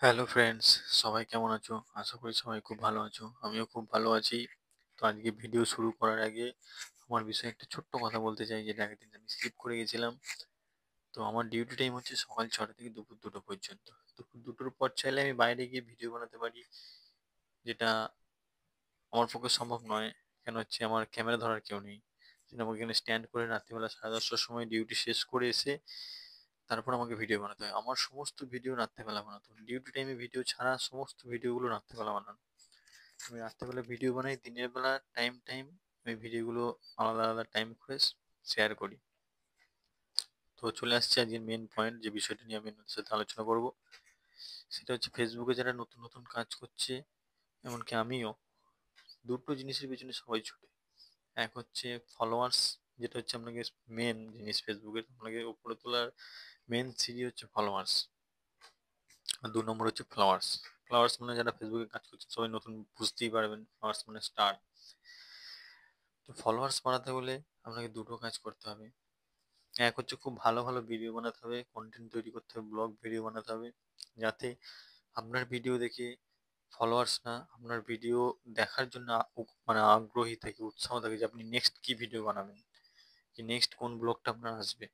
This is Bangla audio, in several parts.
হ্যালো ফ্রেন্ডস, সবাই কেমন আছো? আশা করি সবাই খুব ভালো আছো। আমিও খুব ভালো আছি। তো আজকে ভিডিও শুরু করার আগে আমার বিষয়ে একটা ছোট্ট কথা বলতে চাই, যেটা আগের দিন আমি স্কিপ করে গেছিলাম। তো আমার ডিউটি টাইম হচ্ছে সকাল 6টা থেকে দুপুর 2টো পর্যন্ত। দুপুর 2টোর পর চাইলে আমি বাইরে গিয়ে ভিডিও বানাতে পারি, যেটা আমার পক্ষে সম্ভব নয়। কেন হচ্ছে, আমার ক্যামেরা ধরার কেউ নেই। যেটা আমাকে এখানে স্ট্যান্ড করে রাত্রিবেলা 10:30টার সময় ডিউটি শেষ করে এসে তারপর আমাকে ভিডিও বানাতে হয়। আমার সমস্ত ভিডিও রাত্রেবেলা বানাতে হয়। ডিউটি টাইমে ভিডিও ছাড়া সমস্ত ভিডিওগুলো রাত্রেবেলা বানানো। আমি রাত্রেবেলা ভিডিও বানাই, দিনের বেলা টাইম টাইম আমি ভিডিওগুলো আলাদা আলাদা টাইম করে শেয়ার করি। তো চলে আসছে আজকের মেন পয়েন্ট, যে বিষয়টা নিয়ে আমি আপনাদের সাথে আলোচনা করব। সেটা হচ্ছে ফেসবুকে যারা নতুন নতুন কাজ করছে, এমনকি আমিও, দুটো জিনিসের পিছনে সবাই ছুটে। এক হচ্ছে ফলোয়ার্স, যেটা হচ্ছে আপনাকে মেন জিনিস ফেসবুকের আপনাকে উপরে তোলার মেন সিঁড়ি হচ্ছে ফলোয়ার্স। আর 2 নম্বর হচ্ছে ফ্লাওয়ার্স। ফ্লাওয়ার্স মানে যারা ফেসবুকে কাজ করছে সবাই নতুন বুঝতেই পারবেন, ফ্লাওয়ার্স মানে স্টার। তো ফলোয়ার্স বাড়াতে হলে আপনাকে দুটো কাজ করতে হবে। এক হচ্ছে খুব ভালো ভালো ভিডিও বানাতে হবে, কন্টেন্ট তৈরি করতে হবে, ব্লগ ভিডিও বানাতে হবে, যাতে আপনার ভিডিও দেখে ফলোয়ার্স না আপনার ভিডিও দেখার জন্য মানে আগ্রহী থাকে, উৎসাহ থাকে যে আপনি নেক্সট কি ভিডিও বানাবেন, কি নেক্সট কোন ব্লগটা আপনার আসবে।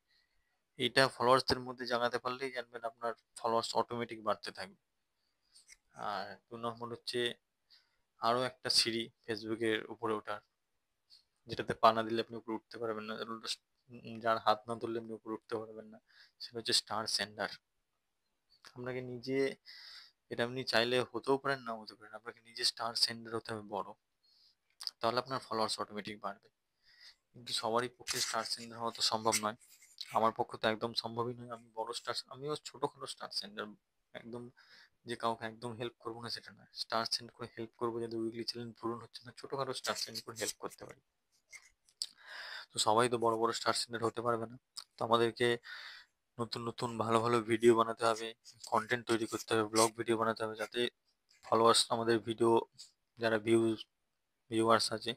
এইটা ফলোয়ার্সদের মধ্যে জানাতে পারলেই জানবেন আপনার ফলোয়ার্স অটোমেটিক বাড়তে থাকবে। আর 2 নম্বর হচ্ছে আরো একটা সিঁড়ি ফেসবুকের উপরে ওঠার, যেটাতে পা না দিলে আপনি উপরে উঠতে পারবেন না, যার হাত না ধরলে আপনি উপরে উঠতে পারবেন না। সেটা হচ্ছে স্টার সেন্ডার। আপনাকে নিজে, এটা আপনি চাইলে হতেও পারেন নাও হতে পারেন, আপনাকে নিজে স্টার সেন্ডার হতে হবে বড়। তাহলে আপনার ফলোয়ার্স অটোমেটিক বাড়বে। কিন্তু সবারই পক্ষে স্টার সেন্ডার হওয়া তো সম্ভব নয়। আমার পক্ষে তো একদম সম্ভবই নয়। আমি বড় স্টার, আমিও ছোটখাটো স্টার সেন্ডার, একদম যে কাউকে একদম হেল্প করবো না সেটা নয়। স্টার সেন্ড করে হেল্প করবো, যাদের উইকলি চ্যালেঞ্জ পূরণ হচ্ছে না, ছোটখাটো স্টার সেন্ড করে হেল্প করতে পারি। তো সবাই তো বড় বড় স্টার সেন্ডার হতে পারবে না। তো আমাদেরকে নতুন নতুন ভালো ভালো ভিডিও বানাতে হবে, কন্টেন্ট তৈরি করতে হবে, ব্লগ ভিডিও বানাতে হবে, যাতে ফলোয়ার্স আমাদের ভিডিও, যারা ভিউয়ার্স আছে,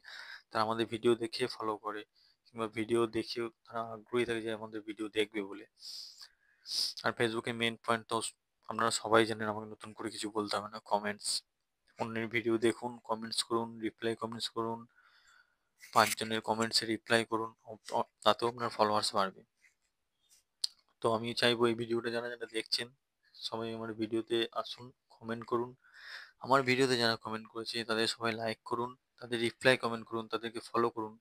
তারা আমাদের ভিডিও দেখে ফলো করে, কিংবা ভিডিও দেখেও তারা আগ্রহী থাকে যে আমাদের ভিডিও দেখবে বলে। আর ফেসবুকে মেন পয়েন্ট তো আপনারা সবাই জানেন, আমাকে নতুন করে কিছু বলতে হবে না, কমেন্টস। অন্যের ভিডিও দেখুন, কমেন্টস করুন, রিপ্লাই কমেন্টস করুন, 5 জনের কমেন্টসে রিপ্লাই করুন, তাতেও আপনার ফলোয়ার্স বাড়বে। তো আমি চাইবো এই ভিডিওটা যারা যারা দেখছেন, সবাই আমার ভিডিওতে আসুন, কমেন্ট করুন। আমার ভিডিওতে যারা কমেন্ট করেছে তাদের সবাই লাইক করুন, তাদের রিপ্লাই কমেন্ট করুন, তাদেরকে ফলো করুন।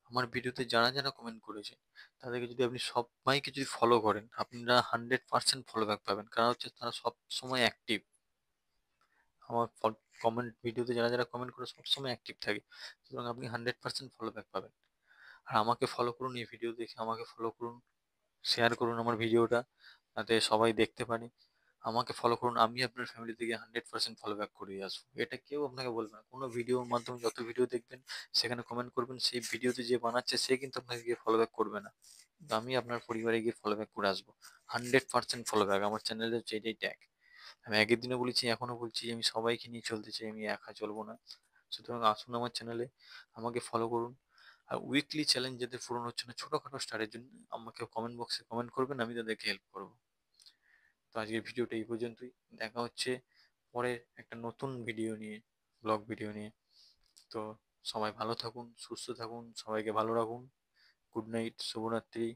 আমার ভিডিওতে যারা যারা কমেন্ট করেছে তাদেরকে যদি আপনি সবাইকে যদি ফলো করেন, আপনারা 100% ফলো ব্যাক পাবেন, কারণ হচ্ছে তারা সব সময় অ্যাক্টিভ। আমার কমেন্ট ভিডিওতে যারা যারা কমেন্ট করে সবসময় অ্যাক্টিভ থাকে, সুতরাং আপনি 100% ফলো ব্যাক পাবেন। আর আমাকে ফলো করুন, এই ভিডিও দেখে আমাকে ফলো করুন, শেয়ার করুন আমার ভিডিওটা, যাতে সবাই দেখতে পারে। আমাকে ফলো করুন, আমি আপনার ফ্যামিলি থেকে 100% ফলো ব্যাক করিয়ে আসবো। এটা কেউ আপনাকে বলবে না। কোনো ভিডিওর মাধ্যমে যত ভিডিও দেখবেন সেখানে কমেন্ট করবেন, সেই ভিডিওতে যে বানাচ্ছে সে কিন্তু আপনাকে গিয়ে ফলো ব্যাক করবে না, কিন্তু আমি আপনার পরিবারে গিয়ে ফলো ব্যাক করে আসবো। 100% ফলো ব্যাক আমার চ্যানেলে হচ্ছে এটাই ট্যাগ। আমি আগের দিনও বলেছি, এখনো বলছি, আমি সবাইকে নিয়ে চলতে চাই, আমি একা চলবো না। সুতরাং আসুন আমার চ্যানেলে, আমাকে ফলো করুন। আর উইকলি চ্যালেঞ্জ যাদের পূরণ হচ্ছে না, ছোটখাটো স্টারের জন্য আমাকে কমেন্ট বক্সে কমেন্ট করবেন, আমি তাদেরকে হেল্প করবো। তো আজকের ভিডিওটা এই পর্যন্তই। দেখা হচ্ছে পরের একটা নতুন ভিডিও নিয়ে, ব্লগ ভিডিও নিয়ে। তো সবাই ভালো থাকুন, সুস্থ থাকুন, সবাইকে ভালো রাখুন। গুড নাইট, শুভরাত্রি।